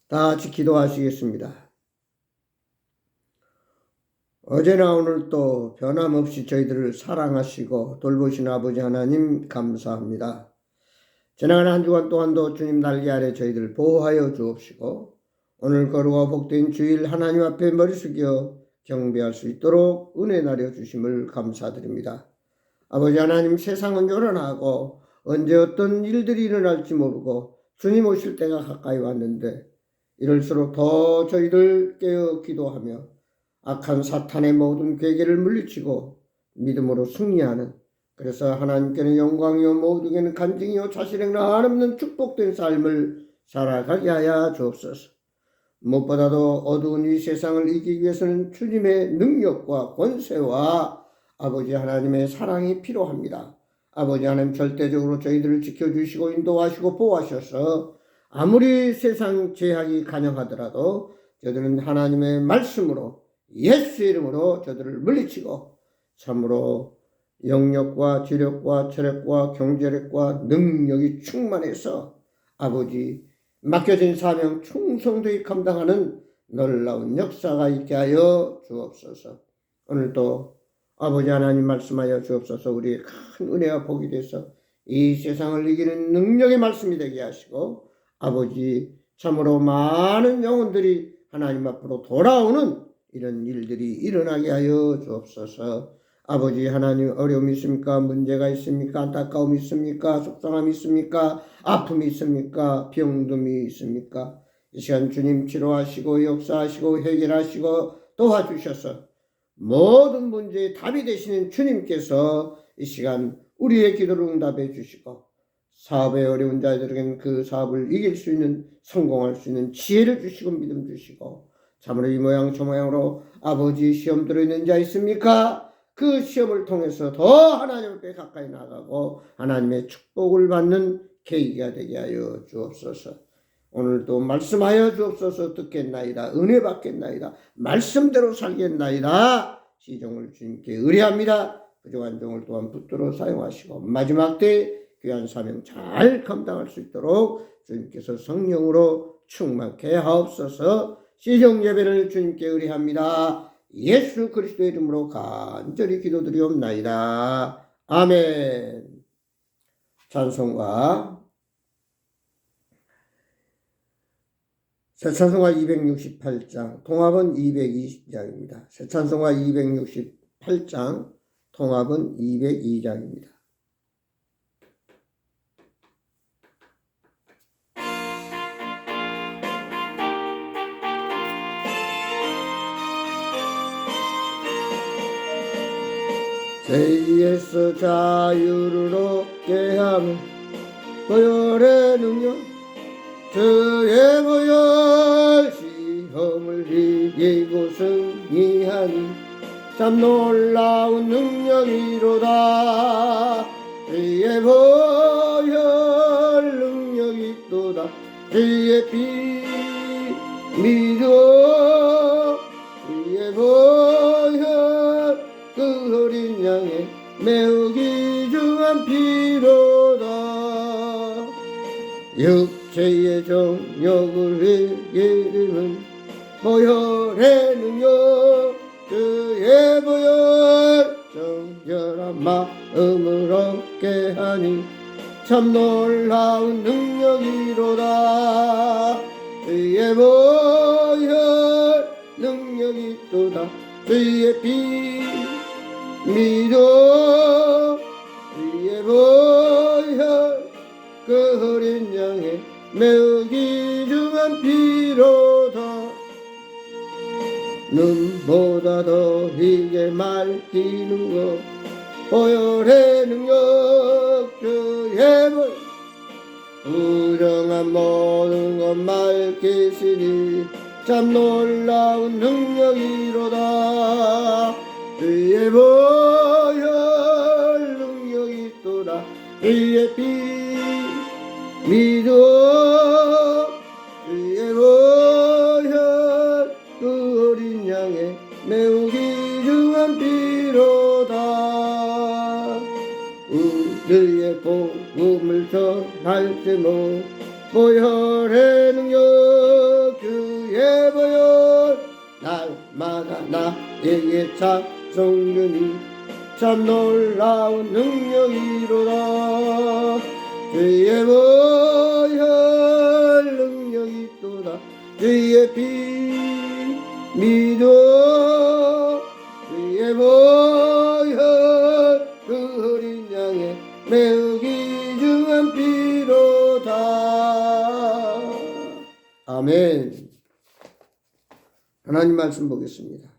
다 같이 기도하시겠습니다. 어제나 오늘도 변함없이 저희들을 사랑하시고 돌보신 아버지 하나님 감사합니다. 지나간 한 주간 동안도 주님 날개 아래 저희들 보호하여 주옵시고 오늘 거룩하고 복된 주일 하나님 앞에 머리 숙여 경배할 수 있도록 은혜 나려 주심을 감사드립니다. 아버지 하나님, 세상은 요란하고 언제 어떤 일들이 일어날지 모르고 주님 오실 때가 가까이 왔는데 이럴수록 더 저희들 깨어 기도하며 악한 사탄의 모든 괴계를 물리치고 믿음으로 승리하는, 그래서 하나님께는 영광이요 모두에게는 간증이요 자신에게는 한없는 축복된 삶을 살아가게 하여 주옵소서. 무엇보다도 어두운 이 세상을 이기기 위해서는 주님의 능력과 권세와 아버지 하나님의 사랑이 필요합니다. 아버지 하나님, 절대적으로 저희들을 지켜주시고 인도하시고 보호하셔서 아무리 세상 제약이 간영하더라도 저들은 하나님의 말씀으로 예수 이름으로 저들을 물리치고 참으로 영력과 지력과 체력과 경제력과 능력이 충만해서 아버지 맡겨진 사명 충성되이 감당하는 놀라운 역사가 있게 하여 주옵소서. 오늘도 아버지 하나님 말씀하여 주옵소서. 우리의 큰 은혜와 복이 돼서 이 세상을 이기는 능력의 말씀이 되게 하시고 아버지 참으로 많은 영혼들이 하나님 앞으로 돌아오는 이런 일들이 일어나게 하여 주옵소서. 아버지 하나님, 어려움이 있습니까? 문제가 있습니까? 안타까움이 있습니까? 속상함이 있습니까? 아픔이 있습니까? 병듦이 있습니까? 이 시간 주님 치료하시고 역사하시고 해결하시고 도와주셔서 모든 문제의 답이 되시는 주님께서 이 시간 우리의 기도를 응답해 주시고 사업에 어려운 자들에게는 그 사업을 이길 수 있는, 성공할 수 있는 지혜를 주시고 믿음 주시고 참으로 이 모양 저 모양으로 아버지 시험 들어있는 자 있습니까? 그 시험을 통해서 더 하나님 앞에 가까이 나가고 하나님의 축복을 받는 계기가 되게 하여 주옵소서. 오늘도 말씀하여 주옵소서. 듣겠나이다. 은혜 받겠나이다. 말씀대로 살겠나이다. 시종을 주님께 의뢰합니다. 부족한 종을 또한 붙들어 사용하시고 마지막 때 귀한 사명 잘 감당할 수 있도록 주님께서 성령으로 충만케 하옵소서. 시종 예배를 주님께 의뢰합니다. 예수 그리스도의 이름으로 간절히 기도드리옵나이다. 아멘. 찬송가 새찬송가 268장, 통합은 220장입니다. 새찬송가 268장, 통합은 202장입니다. 죄에서 자유를 얻게 하며 보혈의 능력, 주의 보혈 시험을 이기고 승리하니 참 놀라운 능력이로다. 주의 보혈 능력이 있도다. 주의 피 믿어. 주의 보혈 그 어린 양의 매우 귀중한 피로다. 육체의 정욕을 이기는 보혈의 능력, 주의 보혈 정결한 마음을 얻게 하니 참 놀라운 능력이로다. 주의 보혈 능력이 있도다. 주의 피 믿어. 주의 보혈 그 어린 양의 매우 귀중한 피로다. 눈보다 더 희게 말기는 것 보혈의 능력, 주의 보혈 부정한 모든 것 맑히시니 참 놀라운 능력이로다. 주의 보혈 능력이 있도다. 주의 피 믿어. 주의 보혈 그 어린 양의 매우 귀중한 피로다. 우리의 복음을 전할 때모 보혈의 능력, 주의 보혈 날마다 나에게 작성되니 참 놀라운 능력이로다. 주의 보혈 능력이 있도다. 주의 피 믿어. 주의 보혈 그 어린 양의 매우 귀중한 피로다. 아멘. 하나님 말씀 보겠습니다.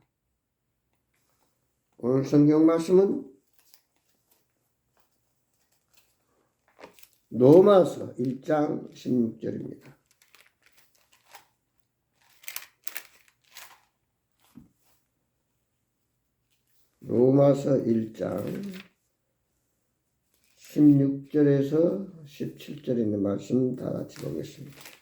오늘 성경 말씀은 로마서 1장 16절입니다. 로마서 1장 16절에서 17절에 있는 말씀 다 같이 보겠습니다.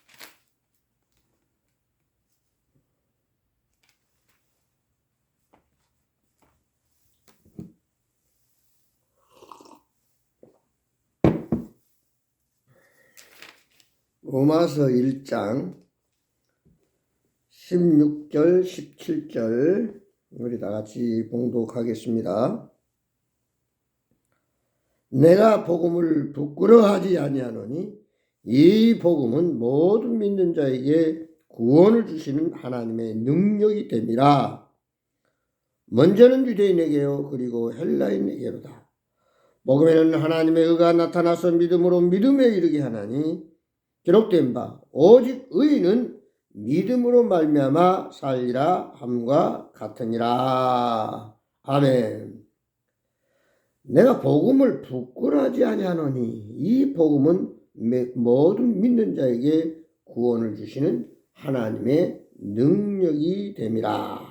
로마서 1장 16절 17절 우리 다 같이 봉독하겠습니다. 내가 복음을 부끄러워하지 아니하노니 이 복음은 모든 믿는 자에게 구원을 주시는 하나님의 능력이 됨이라. 먼저는 유대인에게요 그리고 헬라인에게로다. 복음에는 하나님의 의가 나타나서 믿음으로 믿음에 이르게 하나니 기록된 바 오직 의인은 믿음으로 말미암아 살리라 함과 같으니라. 아멘. 내가 복음을 부끄러워하지 아니하노니 이 복음은 모든 믿는 자에게 구원을 주시는 하나님의 능력이 됨이라.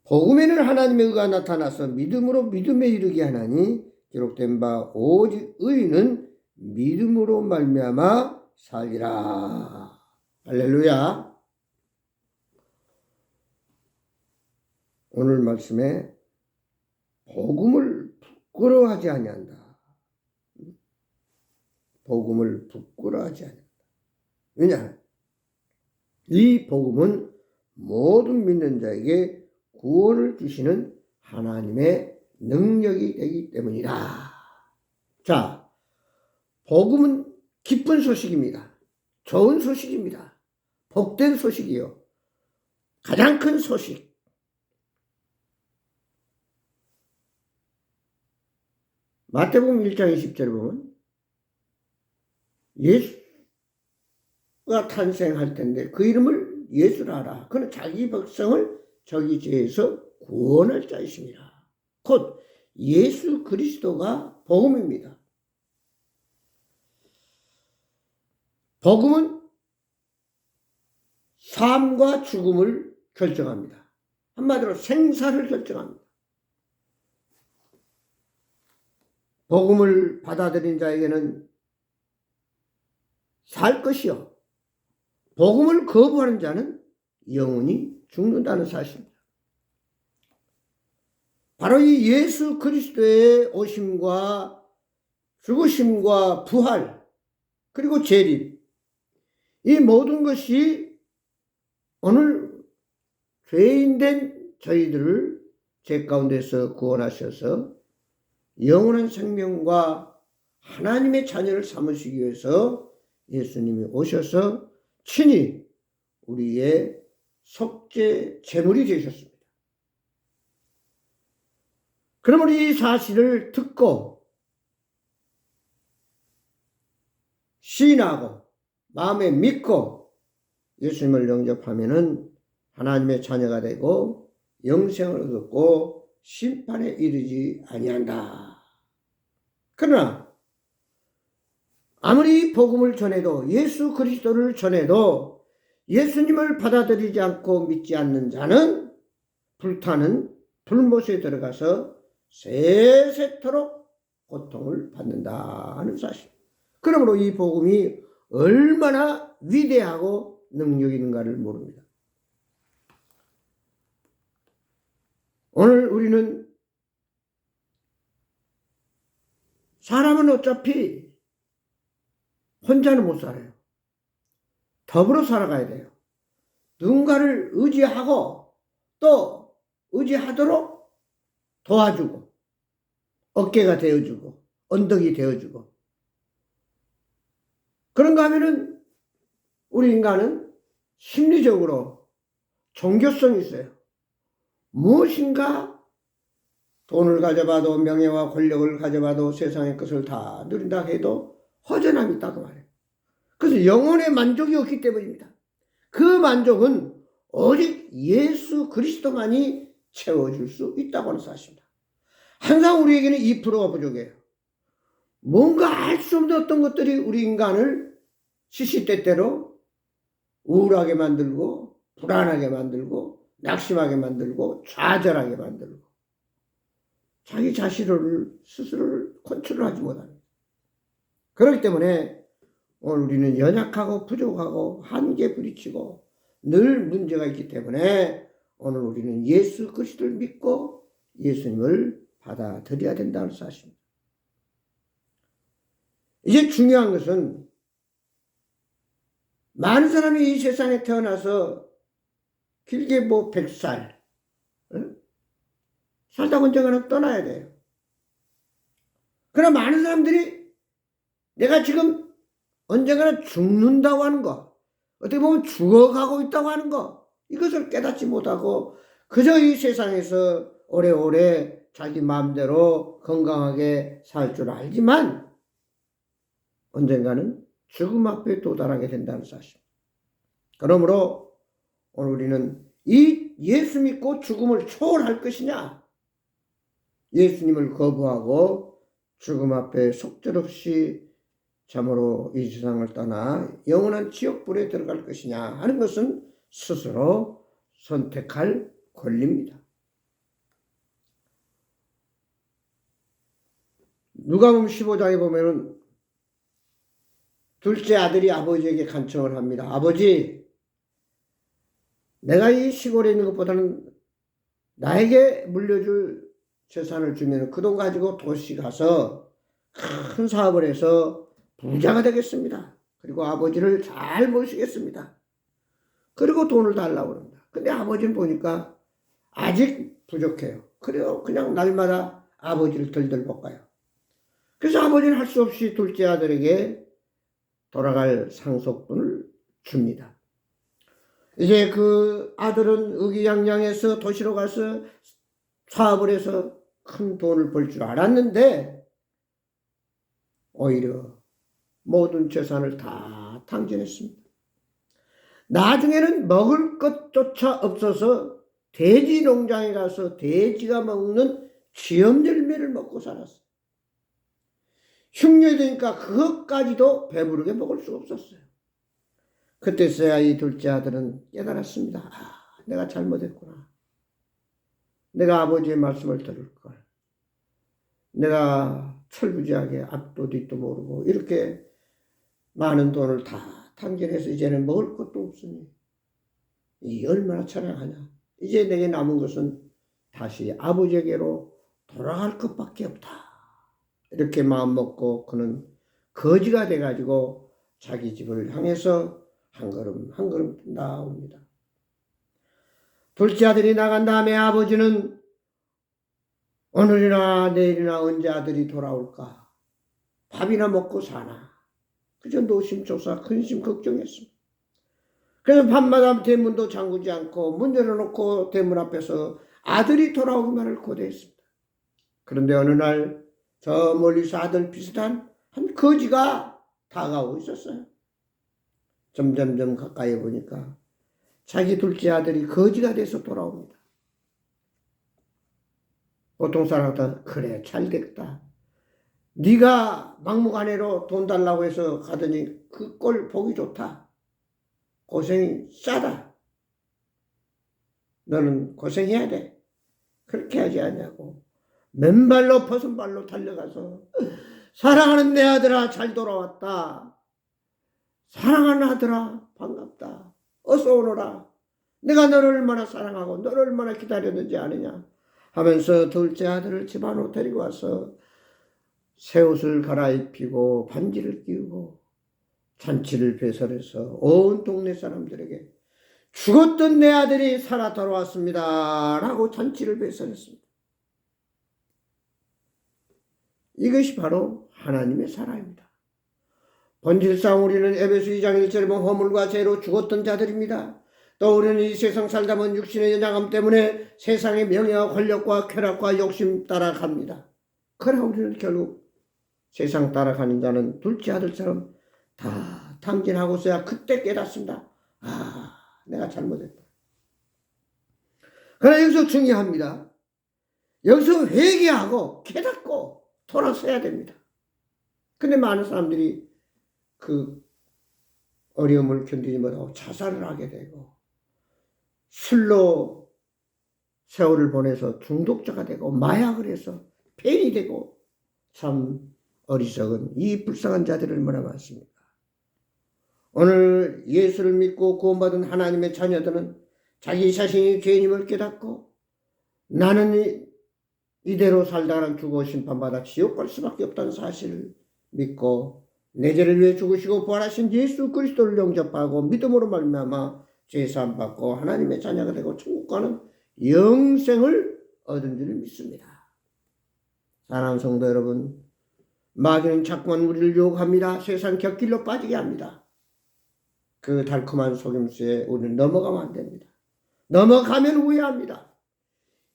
복음에는 하나님의 의가 나타나서 믿음으로 믿음에 이르게 하나니 기록된 바 오직 의인은 믿음으로 말미암아 살리라. 할렐루야. 오늘 말씀에 복음을 부끄러워하지 아니한다. 복음을 부끄러워하지 아니한다. 왜냐? 이 복음은 모든 믿는 자에게 구원을 주시는 하나님의 능력이 되기 때문이다. 자, 복음은 기쁜 소식입니다. 좋은 소식입니다. 복된 소식이요. 가장 큰 소식. 마태복음 1장 20절에 보면 예수가 탄생할 텐데 그 이름을 예수라 하라. 그는 자기 백성을 저기 죄에서 구원할 자이십니다. 곧 예수 그리스도가 복음입니다. 복음은 삶과 죽음을 결정합니다. 한마디로 생사를 결정합니다. 복음을 받아들인 자에게는 살 것이요. 복음을 거부하는 자는 영원히 죽는다는 사실입니다. 바로 이 예수 그리스도의 오심과 죽으심과 부활 그리고 재림 이 모든 것이 오늘 죄인된 저희들을 죄 가운데서 구원하셔서 영원한 생명과 하나님의 자녀를 삼으시기 위해서 예수님이 오셔서 친히 우리의 속죄 제물이 되셨습니다. 그러므로 이 사실을 듣고 시인하고 마음에 믿고 예수님을 영접하면은 하나님의 자녀가 되고 영생을 얻고 심판에 이르지 아니한다. 그러나 아무리 복음을 전해도 예수 그리스도를 전해도 예수님을 받아들이지 않고 믿지 않는 자는 불타는 불못에 들어가서 세세토록 고통을 받는다 하는 사실. 그러므로 이 복음이 얼마나 위대하고 능력 있는가를 모릅니다. 오늘 우리는 사람은 어차피 혼자는 못 살아요. 더불어 살아가야 돼요. 누군가를 의지하고 또 의지하도록 도와주고 어깨가 되어주고 언덕이 되어주고 그런가 하면은 우리 인간은 심리적으로 종교성이 있어요. 무엇인가 돈을 가져봐도 명예와 권력을 가져봐도 세상의 것을 다 누린다 해도 허전함이 있다고 말해요. 그래서 영혼의 만족이 없기 때문입니다. 그 만족은 오직 예수 그리스도만이 채워줄 수 있다고 하는 사실입니다. 항상 우리에게는 2%가 부족해요. 뭔가 알 수 없는 어떤 것들이 우리 인간을 시시때때로 우울하게 만들고 불안하게 만들고 낙심하게 만들고 좌절하게 만들고 자기 자신을 스스로를 컨트롤하지 못합니다. 그렇기 때문에 오늘 우리는 연약하고 부족하고 한계 부딪히고 늘 문제가 있기 때문에 오늘 우리는 예수 그리스도를 믿고 예수님을 받아들여야 된다는 사실입니다. 이제 중요한 것은 많은 사람이 이 세상에 태어나서 길게 100살 살다 언젠가는 떠나야 돼요. 그러나 많은 사람들이 내가 지금 언젠가는 죽는다고 하는 거, 어떻게 보면 죽어가고 있다고 하는 거, 이것을 깨닫지 못하고 그저 이 세상에서 오래오래 자기 마음대로 건강하게 살 줄 알지만 언젠가는 죽음 앞에 도달하게 된다는 사실. 그러므로 오늘 우리는 이 예수 믿고 죽음을 초월할 것이냐, 예수님을 거부하고 죽음 앞에 속절없이 참으로 이 세상을 떠나 영원한 지옥불에 들어갈 것이냐 하는 것은 스스로 선택할 권리입니다. 누가복음 15장에 보면은 둘째 아들이 아버지에게 간청을 합니다. 아버지, 내가 이 시골에 있는 것보다는 나에게 물려줄 재산을 주면 그 돈 가지고 도시 가서 큰 사업을 해서 부자가 되겠습니다. 그리고 아버지를 잘 모시겠습니다. 그리고 돈을 달라고 합니다. 근데 아버지는 보니까 아직 부족해요. 그래요. 그냥 날마다 아버지를 덜덜 볶아요. 그래서 아버지는 할 수 없이 둘째 아들에게 돌아갈 상속분을 줍니다. 이제 그 아들은 의기양양해서 도시로 가서 사업을 해서 큰 돈을 벌 줄 알았는데 오히려 모든 재산을 다 탕진했습니다. 나중에는 먹을 것조차 없어서 돼지 농장에 가서 돼지가 먹는 쥐염열매를 먹고 살았어요. 흉년이 되니까 그것까지도 배부르게 먹을 수가 없었어요. 그때서야 이 둘째 아들은 깨달았습니다. 아, 내가 잘못했구나. 내가 아버지의 말씀을 들을 걸. 내가 철부지하게 앞도 뒤도 모르고 이렇게 많은 돈을 다 탕진해서 이제는 먹을 것도 없으니 이 얼마나 처량하냐. 이제 내게 남은 것은 다시 아버지에게로 돌아갈 것밖에 없다. 이렇게 마음먹고 그는 거지가 돼가지고 자기 집을 향해서 한 걸음 한 걸음 나옵니다. 둘째 아들이 나간 다음에 아버지는 오늘이나 내일이나 언제 아들이 돌아올까? 밥이나 먹고 사나? 그저 노심초사 근심 걱정했습니다. 그래서 밤마다 대문도 잠그지 않고 문 열어놓고 대문 앞에서 아들이 돌아오기만을 고대했습니다. 그런데 어느 날 저 멀리서 아들 비슷한 한 거지가 다가오고 있었어요. 점점점 가까이 보니까 자기 둘째 아들이 거지가 돼서 돌아옵니다. 보통 사람 같아서 그래 잘됐다. 네가 막무가내로 돈 달라고 해서 가더니 그 꼴 보기 좋다. 고생이 싸다. 너는 고생해야 돼. 그렇게 하지 않냐고. 맨발로 벗은발로 달려가서 사랑하는 내 아들아 잘 돌아왔다. 사랑하는 아들아 반갑다. 어서 오너라. 내가 너를 얼마나 사랑하고 너를 얼마나 기다렸는지 아느냐 하면서 둘째 아들을 집 안으로 데리고 와서 새 옷을 갈아입히고 반지를 끼우고 잔치를 배설해서 온 동네 사람들에게 죽었던 내 아들이 살아 돌아왔습니다 라고 잔치를 배설했습니다. 이것이 바로 하나님의 사랑입니다. 본질상 우리는 에베소 2장 1절에 보면 허물과 죄로 죽었던 자들입니다. 또 우리는 이 세상 살다 보면 육신의 연약함 때문에 세상의 명예와 권력과 쾌락과 욕심 따라갑니다. 그러나 우리는 결국 세상 따라가는 자는 둘째 아들처럼 다 탕진하고서야 그때 깨닫습니다. 아, 내가 잘못했다. 그러나 여기서 중요합니다. 여기서 회개하고 깨닫고 돌아서야 됩니다. 근데 많은 사람들이 그 어려움을 견디지 못하고 자살을 하게 되고 술로 세월을 보내서 중독자가 되고 마약을 해서 폐인이 되고 참 어리석은 이 불쌍한 자들이 얼마나 많습니까? 오늘 예수를 믿고 구원받은 하나님의 자녀들은 자기 자신이 죄인임을 깨닫고 나는 이대로 살다가는 죽어 심판받아 지옥 갈 수밖에 없다는 사실을 믿고 내 죄를 위해 죽으시고 부활하신 예수 그리스도를 영접하고 믿음으로 말미암아 죄사함 받고 하나님의 자녀가 되고 천국 가는 영생을 얻은 줄 믿습니다. 사랑하는 성도 여러분, 마귀는 자꾸만 우리를 유혹합니다. 세상 곁길로 빠지게 합니다. 그 달콤한 속임수에 우리는 넘어가면 안 됩니다. 넘어가면 후회합니다.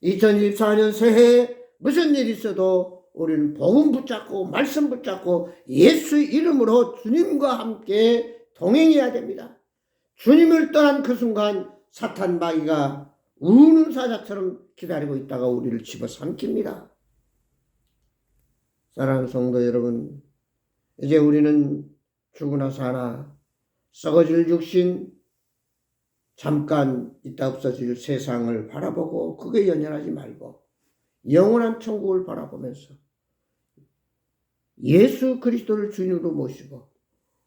2024년 새해에 무슨 일이 있어도 우리는 복음 붙잡고 말씀 붙잡고 예수 이름으로 주님과 함께 동행해야 됩니다. 주님을 떠난 그 순간 사탄 마귀가 우는 사자처럼 기다리고 있다가 우리를 집어삼킵니다. 사랑하는 성도 여러분, 이제 우리는 죽으나 사나 썩어질 육신, 잠깐 있다 없어질 세상을 바라보고 그게 연연하지 말고 영원한 천국을 바라보면서 예수 그리스도를 주님으로 모시고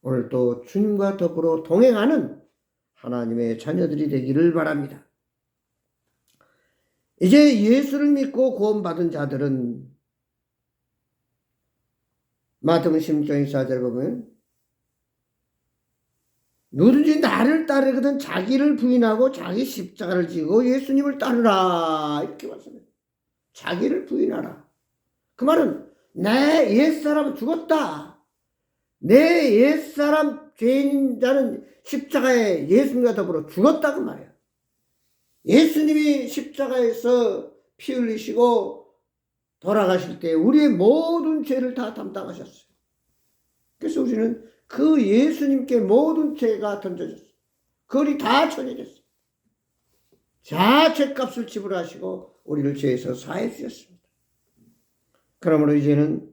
오늘 또 주님과 더불어 동행하는 하나님의 자녀들이 되기를 바랍니다. 이제 예수를 믿고 구원받은 자들은 마태복음 16장 24절에 보면 누구든지 나를 따르거든 자기를 부인하고 자기 십자가를 지고 예수님을 따르라 이렇게 말씀합니다. 자기를 부인하라. 그 말은 내 옛사람은 죽었다. 내 옛사람 죄인 자는 십자가에 예수님과 더불어 죽었다 그 말이야. 예수님이 십자가에서 피 흘리시고 돌아가실 때 우리의 모든 죄를 다 담당하셨어요. 그래서 우리는 그 예수님께 모든 죄가 던져졌어요. 그리 다 전해졌어요. 자 죄값을 지불하시고 우리를 죄에서 사해 주셨습니다. 그러므로 이제는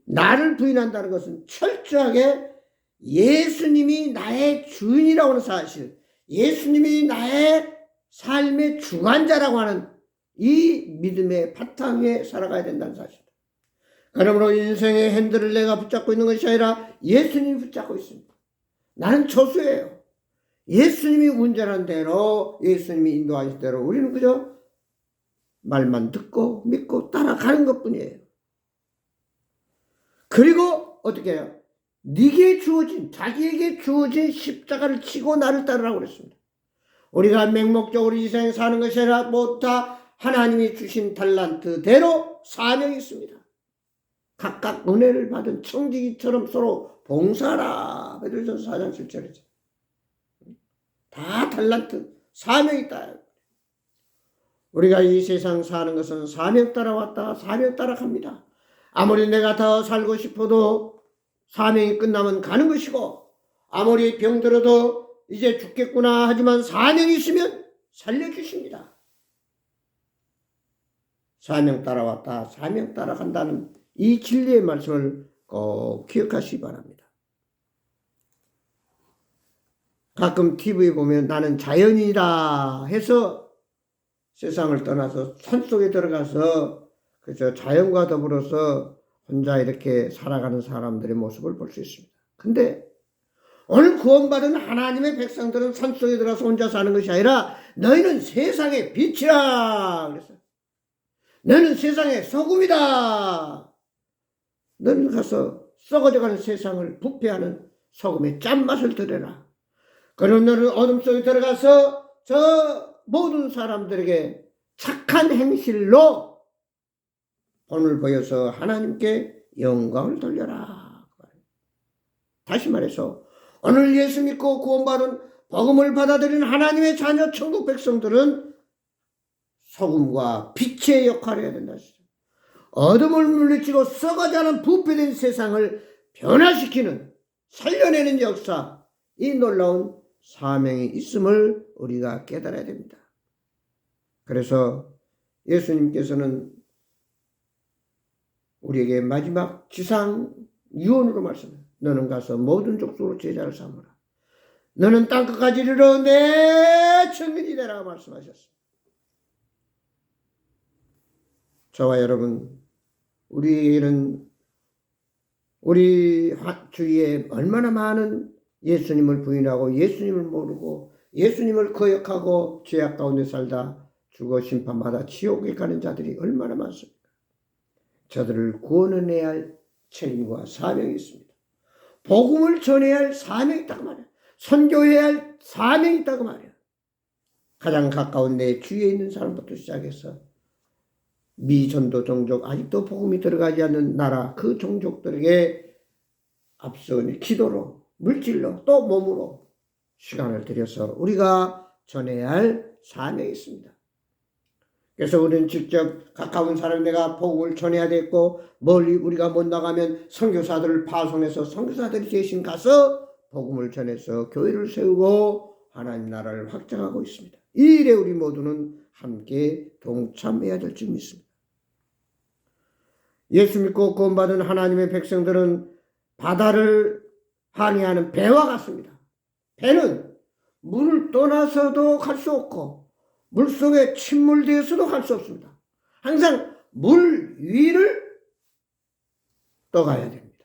나를 부인한다는 것은 철저하게 예수님이 나의 주인이라고 하는 사실, 예수님이 나의 삶의 주관자라고 하는 이 믿음의 바탕에 살아가야 된다는 사실. 그러므로 인생의 핸들을 내가 붙잡고 있는 것이 아니라 예수님이 붙잡고 있습니다. 나는 조수예요. 예수님이 운전한 대로, 예수님이 인도하신 대로 우리는 그저 말만 듣고 믿고 따라가는 것뿐이에요. 그리고 어떻게 해요? 자기에게 주어진 십자가를 치고 나를 따르라고 그랬습니다. 우리가 맹목적으로 이 세상에 사는 것이 아니라 다 하나님이 주신 달란트대로 사명이 있습니다. 각각 은혜를 받은 청지기처럼 서로 봉사하라. 베드로전서 4장 7절이죠. 다 달란트, 사명이 있다. 우리가 이 세상 사는 것은 사명 따라 왔다가 사명 따라 갑니다. 아무리 내가 더 살고 싶어도 사명이 끝나면 가는 것이고, 아무리 병들어도 이제 죽겠구나 하지만 사명이 있으면 살려주십니다. 사명 따라왔다, 사명 따라간다는 이 진리의 말씀을 꼭 기억하시기 바랍니다. 가끔 TV에 보면 나는 자연인이다 해서 세상을 떠나서 산속에 들어가서 그저 자연과 더불어서 혼자 이렇게 살아가는 사람들의 모습을 볼 수 있습니다. 근데 오늘 구원받은 하나님의 백성들은 산속에 들어가서 혼자 사는 것이 아니라 너희는 세상의 빛이라 그랬어요. 너는 세상의 소금이다. 너는 가서 썩어져가는 세상을 부패하는 소금의 짠맛을 들여라. 그런 너는 어둠 속에 들어가서 저 모든 사람들에게 착한 행실로 본을 보여서 하나님께 영광을 돌려라. 다시 말해서 오늘 예수 믿고 구원받은 복음을 받아들인 하나님의 자녀 천국 백성들은 소금과 빛의 역할을 해야 된다. 어둠을 물리치고 썩어가는 부패된 세상을 변화시키는 살려내는 역사, 이 놀라운 사명이 있음을 우리가 깨달아야 됩니다. 그래서 예수님께서는 우리에게 마지막 지상 유언으로 말씀해요. 너는 가서 모든 족속으로 제자를 삼으라. 너는 땅끝까지 이르러 내 증인이 되라고 말씀하셨습니다. 저와 여러분, 우리에게는 우리 주위에 얼마나 많은 예수님을 부인하고 예수님을 모르고 예수님을 거역하고 죄악 가운데 살다 죽어 심판받아 지옥에 가는 자들이 얼마나 많습니까? 저들을 구원해내야 할 책임과 사명이 있습니다. 복음을 전해야 할 사명이 있다고 말이야. 선교해야 할 사명이 있다고 말이야. 가장 가까운 내 주위에 있는 사람부터 시작해서 미전도 종족, 아직도 복음이 들어가지 않는 나라, 그 종족들에게 앞서 기도로, 물질로, 또 몸으로 시간을 들여서 우리가 전해야 할 사명이 있습니다. 그래서 우리는 직접 가까운 사람 내가 복음을 전해야 되고, 멀리 우리가 못 나가면 선교사들을 파송해서 선교사들이 대신 가서 복음을 전해서 교회를 세우고 하나님 나라를 확장하고 있습니다. 이 일에 우리 모두는 함께 동참해야 될 줄 믿습니다. 예수 믿고 구원받은 하나님의 백성들은 바다를 항해하는 배와 같습니다. 배는 물을 떠나서도 갈 수 없고 물속에 침몰되어서도 갈 수 없습니다. 항상 물 위를 떠가야 됩니다.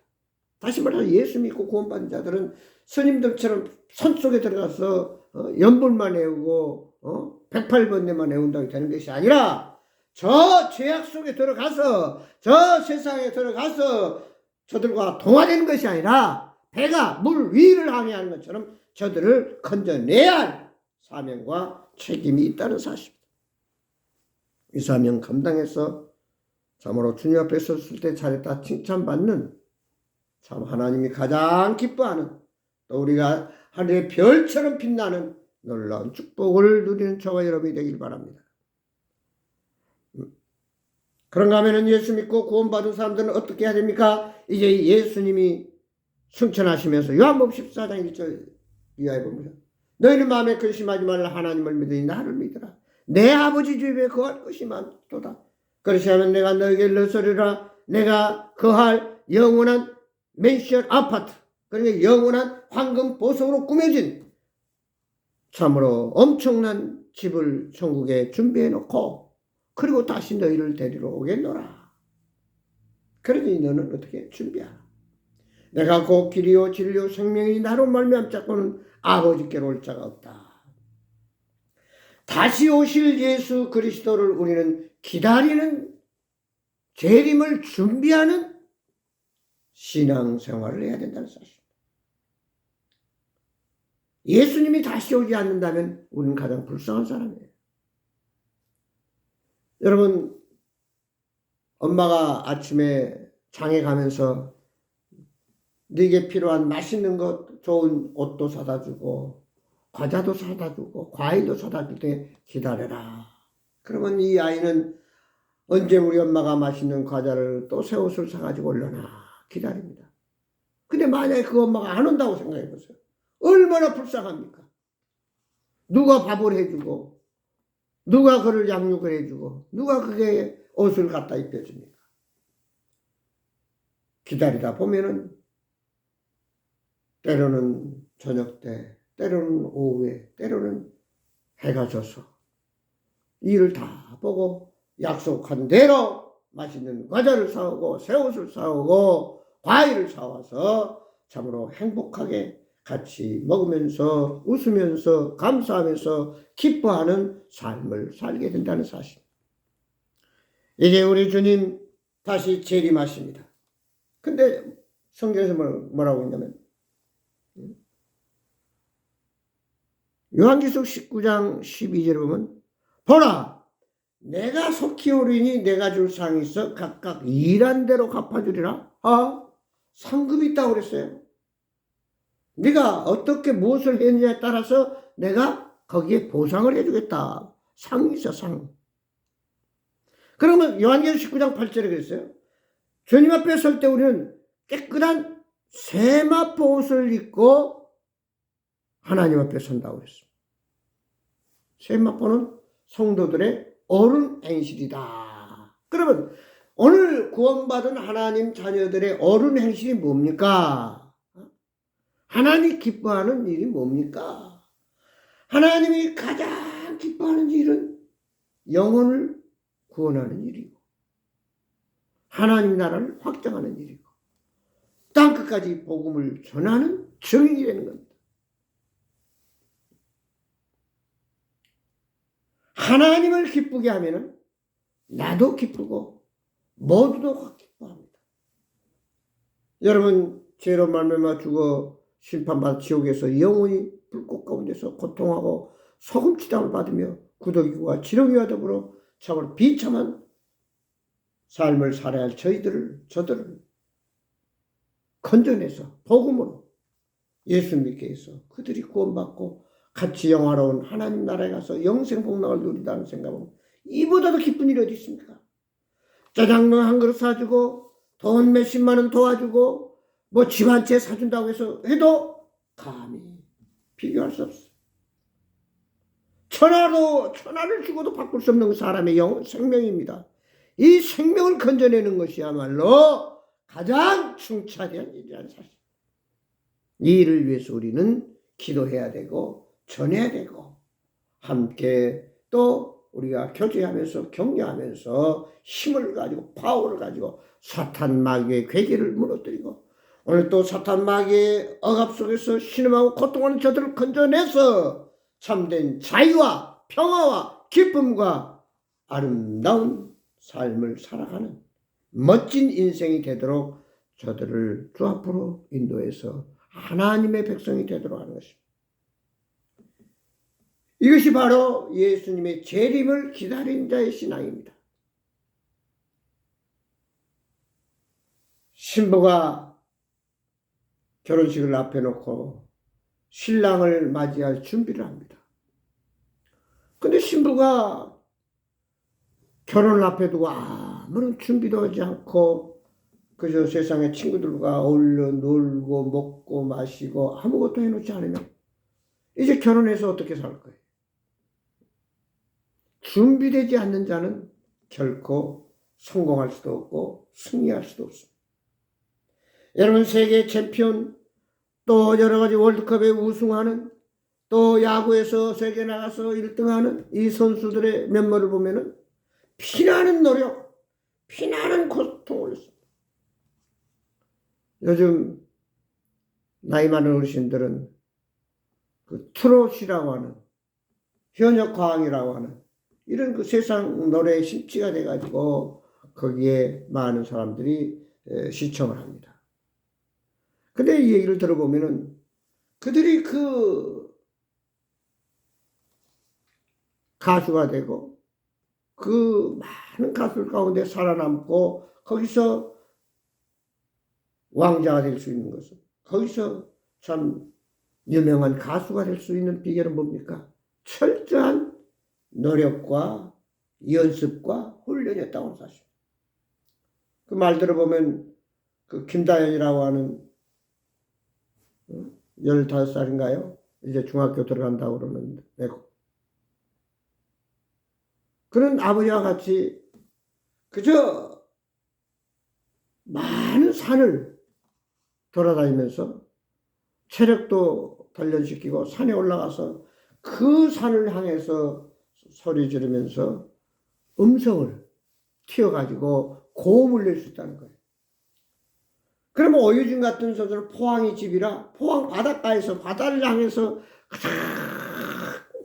다시 말해서 예수 믿고 구원받은 자들은 스님들처럼 산속에 들어가서 연불만 외우고 108번뇌만 외운다고 되는 것이 아니라 저 죄악 속에 들어가서 저 세상에 들어가서 저들과 동화되는 것이 아니라 배가 물 위를 항해하는 것처럼 저들을 건져내야 할 사명과 책임이 있다는 사실입니다. 이 사명 감당해서 참으로 주님 앞에 섰을 때 잘했다 칭찬받는 참 하나님이 가장 기뻐하는 또 우리가 하늘의 별처럼 빛나는 놀라운 축복을 누리는 저와 여러분이 되길 바랍니다. 그런가 하면 예수 믿고 구원받은 사람들은 어떻게 해야 됩니까? 이제 예수님이 승천하시면서 요한복음 14장 1절 이하에 보면 너희는 마음에 근심하지 말라 하나님을 믿으니 나를 믿으라. 내 아버지 집에 거할 것이 많도다. 그렇지 않으면 내가 너에게 일러서리라. 내가 거할 영원한 맨션 아파트, 그러니까 영원한 황금 보석으로 꾸며진 참으로 엄청난 집을 천국에 준비해 놓고 그리고 다시 너희를 데리러 오겠노라. 그러니 너는 어떻게 준비하라. 내가 곧 길이요 진리요 생명이니 나로 말미암자고는 아버지께로 올 자가 없다. 다시 오실 예수 그리스도를 우리는 기다리는 재림을 준비하는 신앙생활을 해야 된다는 사실입니다. 예수님이 다시 오지 않는다면 우리는 가장 불쌍한 사람이에요. 여러분, 엄마가 아침에 장에 가면서 네게 필요한 맛있는 것, 좋은 옷도 사다 주고 과자도 사다 주고 과일도 사다 줄 때 기다려라. 그러면 이 아이는 언제 우리 엄마가 맛있는 과자를 또 새 옷을 사가지고 올려나 기다립니다. 근데 만약에 그 엄마가 안 온다고 생각해 보세요. 얼마나 불쌍합니까? 누가 밥을 해주고 누가 그를 양육을 해주고 누가 그게 옷을 갖다 입혀줍니까? 기다리다 보면은 때로는 저녁 때, 때로는 오후에, 때로는 해가 져서 일을 다 보고 약속한 대로 맛있는 과자를 사오고 새 옷을 사오고 과일을 사와서 참으로 행복하게 같이 먹으면서 웃으면서 감사하면서 기뻐하는 삶을 살게 된다는 사실. 이제 우리 주님 다시 재림하십니다. 근데 성경에서 뭐라고 했냐면 요한계시록 19장 12절에 보면 보라 내가 속히 오리니 내가 줄 상이 있어 각각 일한 대로 갚아주리라. 상급이 있다고 그랬어요. 네가 어떻게 무엇을 했느냐에 따라서 내가 거기에 보상을 해주겠다. 상이 있어, 상. 그러면 요한계시록 19장 8절에 그랬어요. 주님 앞에 설 때 우리는 깨끗한 세마포 옷을 입고 하나님 앞에 선다고 그랬습니다. 세마포는 성도들의 어른 행실이다. 그러면 오늘 구원받은 하나님 자녀들의 어른 행실이 뭡니까? 하나님이 기뻐하는 일이 뭡니까? 하나님이 가장 기뻐하는 일은 영혼을 구원하는 일이고 하나님 나라를 확장하는 일이고 땅끝까지 복음을 전하는 증인이 되는 겁니다. 하나님을 기쁘게 하면은 나도 기쁘고 모두도 기뻐합니다. 여러분 죄로 말미암아 죽어 심판받아 지옥에서 영원히 불꽃 가운데서 고통하고 소금치담을 받으며 구더기와 지렁이와 더불어 참으로 비참한 삶을 살아야 할 저들을 건져내서 복음으로 예수 믿게 해서 그들이 구원받고 같이 영화로운 하나님 나라에 가서 영생 복락을 누린다는 생각은 이보다도 기쁜 일이 어디 있습니까? 짜장면 한 그릇 사주고 돈 몇십만 원 도와주고 뭐 집 한 채 사준다고 해도 감히 비교할 수 없어요. 천하를 주고도 바꿀 수 없는 사람의 생명입니다. 이 생명을 건져내는 것이야말로 가장 충차대한 일이라는 사실. 이 일을 위해서 우리는 기도해야 되고 전해야 되고 함께 또 우리가 교제하면서 격려하면서 힘을 가지고 파워를 가지고 사탄 마귀의 괴계를 무너뜨리고 오늘 또 사탄 마귀의 억압 속에서 신음하고 고통하는 저들을 건져내서 참된 자유와 평화와 기쁨과 아름다운 삶을 살아가는 멋진 인생이 되도록 저들을 주 앞으로 인도해서 하나님의 백성이 되도록 하는 것입니다. 이것이 바로 예수님의 재림을 기다린 자의 신앙입니다. 신부가 결혼식을 앞에 놓고 신랑을 맞이할 준비를 합니다. 근데 신부가 결혼을 앞에 두고 아무런 준비도 하지 않고 그저 세상의 친구들과 어울려 놀고 먹고 마시고 아무것도 해놓지 않으면 이제 결혼해서 어떻게 살 거예요? 준비되지 않는 자는 결코 성공할 수도 없고 승리할 수도 없습니다. 여러분 세계 챔피언 또 여러 가지 월드컵에 우승하는 또 야구에서 세계 나가서 1등하는 이 선수들의 면모를 보면은 피나는 노력, 피나는 고통을 했습니다. 요즘 나이 많은 어르신들은 그 트롯이라고 하는 현역과왕이라고 하는 이런 그 세상 노래에 심취가 돼가지고 거기에 많은 사람들이 시청을 합니다. 근데 이 얘기를 들어보면은 그들이 그 가수가 되고 그 많은 가수들 가운데 살아남고 거기서 왕자가 될 수 있는 것은 거기서 참 유명한 가수가 될 수 있는 비결은 뭡니까? 철저한 노력과 연습과 훈련이었다고 하는 사실. 그 말 들어보면 그 김다연이라고 하는 15살인가요? 이제 중학교 들어간다고 그러는데 그런 아버지와 같이 그저 많은 산을 돌아다니면서 체력도 단련시키고 산에 올라가서 그 산을 향해서 소리 지르면서 음성을 튀어가지고 고음을 낼 수 있다는 거예요. 그러면 오유진 같은 선수는 포항이 집이라 포항 바닷가에서 바다를 향해서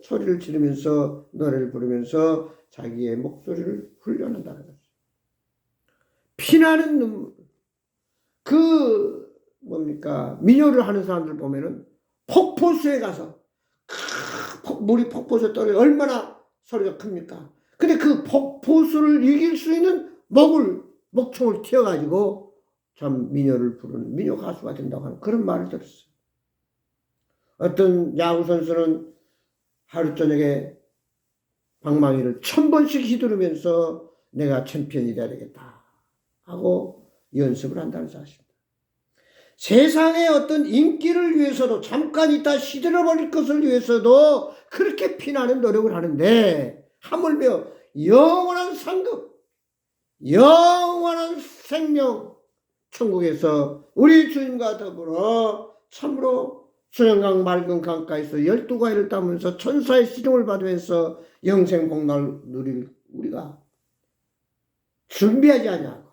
소리를 지르면서 노래를 부르면서 자기의 목소리를 훈련한다는 거죠. 피나는 눈물. 뭡니까 민요를 하는 사람들 보면은 폭포수에 가서 물이 폭포에서 떨어져 얼마나 소리가 큽니까? 근데 그 폭포수를 이길 수 있는 목총을 튀어가지고 참 민요를 부르는 민요 가수가 된다고 하는 그런 말을 들었어요. 어떤 야구 선수는 하루 저녁에 방망이를 1000번씩 휘두르면서 내가 챔피언이 돼야 되겠다 하고 연습을 한다는 사실입니다. 세상의 어떤 인기를 위해서도 잠깐 있다 시들어버릴 것을 위해서도 그렇게 피나는 노력을 하는데 하물며 영원한 상급, 영원한 생명 천국에서 우리 주님과 더불어 참으로 수영강 맑은 강가에서 12과일을 따면서 천사의 시종을 받으면서 영생 복락을 누릴 우리가 준비하지 아니하고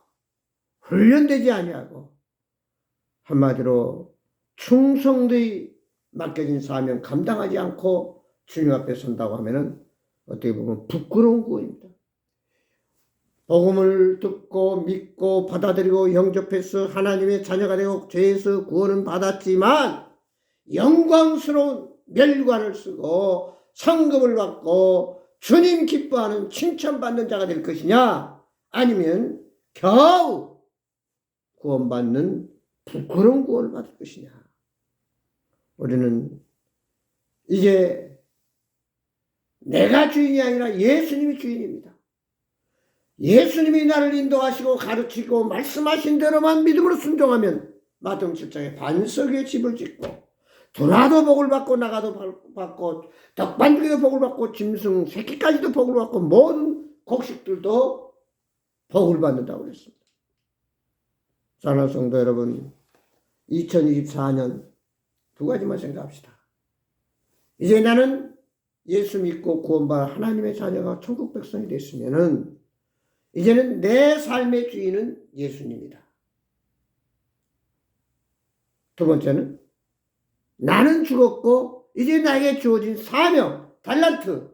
훈련되지 아니하고 한마디로 충성되이 맡겨진 사명 감당하지 않고 주님 앞에 선다고 하면은 어떻게 보면 부끄러운 구원입니다. 복음을 듣고 믿고 받아들이고 영접해서 하나님의 자녀가 되고 죄에서 구원은 받았지만 영광스러운 멸관을 쓰고 상급을 받고 주님 기뻐하는 칭찬받는 자가 될 것이냐, 아니면 겨우 구원받는 부끄러운 구원을 받을 것이냐. 우리는 이제 내가 주인이 아니라 예수님이 주인입니다. 예수님이 나를 인도하시고 가르치고 말씀하신 대로만 믿음으로 순종하면 마태복음 7장에 반석 위에 집을 짓고 들어와도 복을 받고 나가도 받고 떡반죽에도 복을 받고 짐승 새끼까지도 복을 받고 모든 곡식들도 복을 받는다고 그랬습니다. 사랑하는 성도 여러분, 2024년 두 가지만 생각합시다. 이제 나는 예수 믿고 구원받아 하나님의 자녀가 천국 백성이 됐으면은 이제는 내 삶의 주인은 예수님이다. 두 번째는 나는 죽었고 이제 나에게 주어진 사명, 달란트,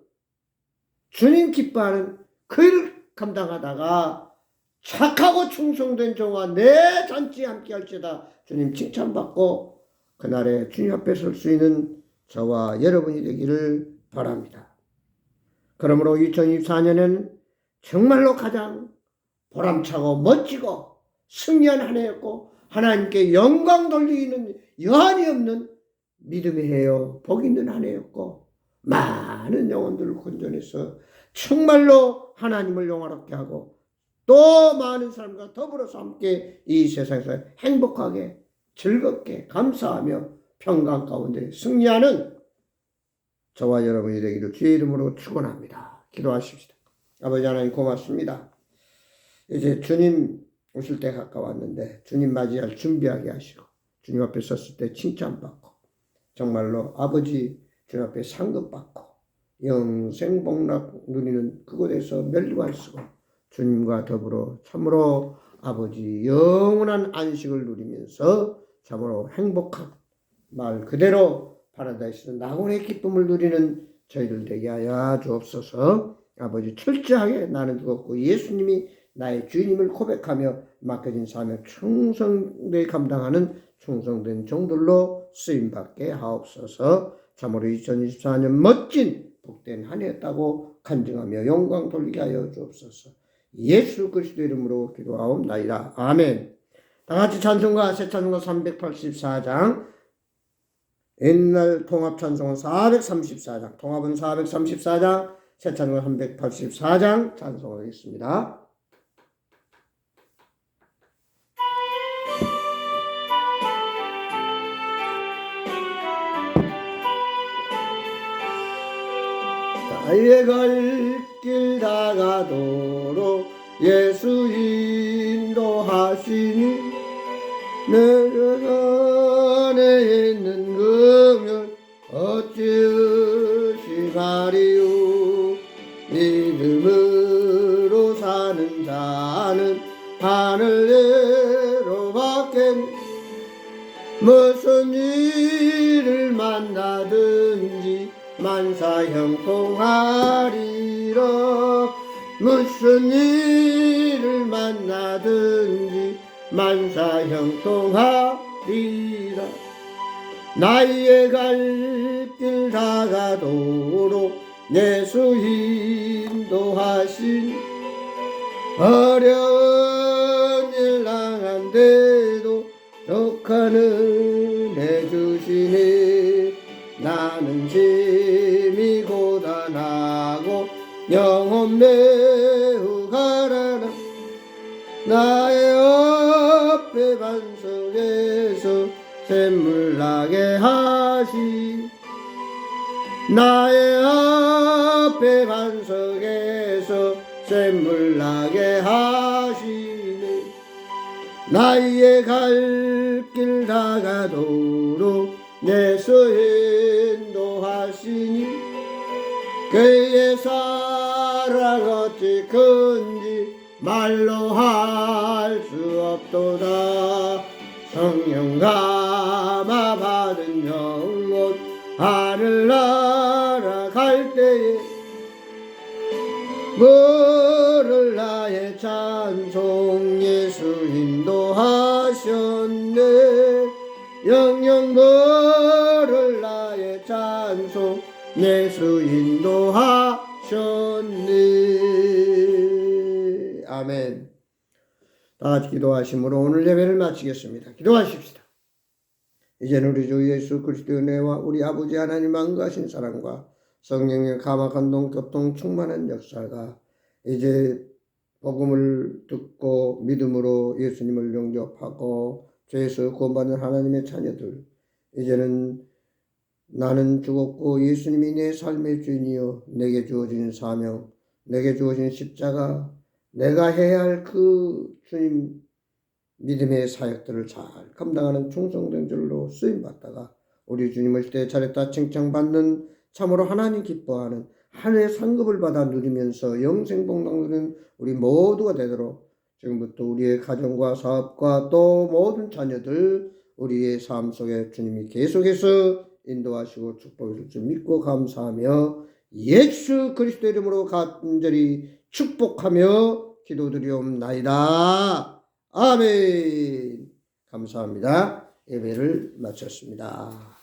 주님 기뻐하는 그 일을 감당하다가 착하고 충성된 종아 내 잔치에 함께 할지다 주님 칭찬받고 그날에 주님 앞에 설 수 있는 저와 여러분이 되기를 바랍니다. 그러므로 2024년에는 정말로 가장 보람차고 멋지고 승리한 한 해였고 하나님께 영광 돌리는 여한이 없는 믿음의 해요, 복 있는 한 해였고 많은 영혼들을 건져내서 정말로 하나님을 영화롭게 하고 또 많은 사람과 더불어서 함께 이 세상에서 행복하게 즐겁게 감사하며 평강 가운데 승리하는 저와 여러분이 되기를 주의 이름으로 축원합니다. 기도하십시다. 아버지 하나님 고맙습니다. 이제 주님 오실 때 가까웠는데 주님 맞이할 준비하게 하시고 주님 앞에 섰을 때 칭찬받고 정말로 아버지 주님 앞에 상급받고 영생복락 누리는 그곳에서 멸관 쓰고 주님과 더불어 참으로 아버지 영원한 안식을 누리면서 참으로 행복한 말 그대로 파라다이스 낙원의 기쁨을 누리는 저희들 되게 하여 주옵소서. 아버지 철저하게 나는 죽었고 예수님이 나의 주인임을 고백하며 맡겨진 사명 충성되이 감당하는 충성된 종들로 쓰임받게 하옵소서. 참으로 2024년 멋진 복된 한 해였다고 간증하며 영광 돌리게 하여 주옵소서. 예수 그리스도 이름으로 기도하옵나이다. 아멘. 다같이 찬송가 새 찬송가 384장, 옛날 통합 찬송은 434장, 통합은 434장, 새 찬송가 384장 찬송하겠습니다. 나의 갈 길 다가도록 예수 인도하시니 내 안에 있는 긍휼 어찌 의심하리요. 믿음으로 사는 자는 하늘로 밖엔 무슨 일을 만나든지 만사형통하리라. 무슨 일을 만나든지 만사형통하리라. 나의 갈 길 다가도록 예수 인도하신 어려운 일 당한데도 독한 은혜 주시니 나는 심히 고단하고 영혼 매우 가라나 나의 어깨 반석에서 샘물 나게 하시 나의 앞에 반석에서 샘물 나게 하시네 나의 갈 길 다가도록 예수 인도하시니 그의 사랑 어찌 큰지 말로 할 수 없도다 성령 감화 받은 영혼 하늘 날아갈 때에 물을 나의 찬송 예수 인도하셨네 영영 물을 나의 찬송 예수 인도하셨네 아멘. 다같이 기도하심으로 오늘 예배를 마치겠습니다. 기도하십시다. 이제는 우리 주 예수 그리스도의 은혜와 우리 아버지 하나님 만가신 사랑과 성령의 감화 감동 교통 충만한 역사가 이제 복음을 듣고 믿음으로 예수님을 영접하고 죄에서 구원받는 하나님의 자녀들 이제는 나는 죽었고 예수님이 내 삶의 주인이요 내게 주어진 사명 내게 주어진 십자가 내가 해야 할 그 주님 믿음의 사역들을 잘 감당하는 충성된 줄로 쓰임받다가 우리 주님을 때 잘했다 칭찬받는 참으로 하나님 기뻐하는 하늘의 상급을 받아 누리면서 영생복락 누리는 우리 모두가 되도록 지금부터 우리의 가정과 사업과 또 모든 자녀들 우리의 삶 속에 주님이 계속해서 인도하시고 축복해 줄 줄 믿고 감사하며 예수 그리스도 이름으로 간절히 축복하며 기도드리옵나이다. 아멘. 감사합니다. 예배를 마쳤습니다.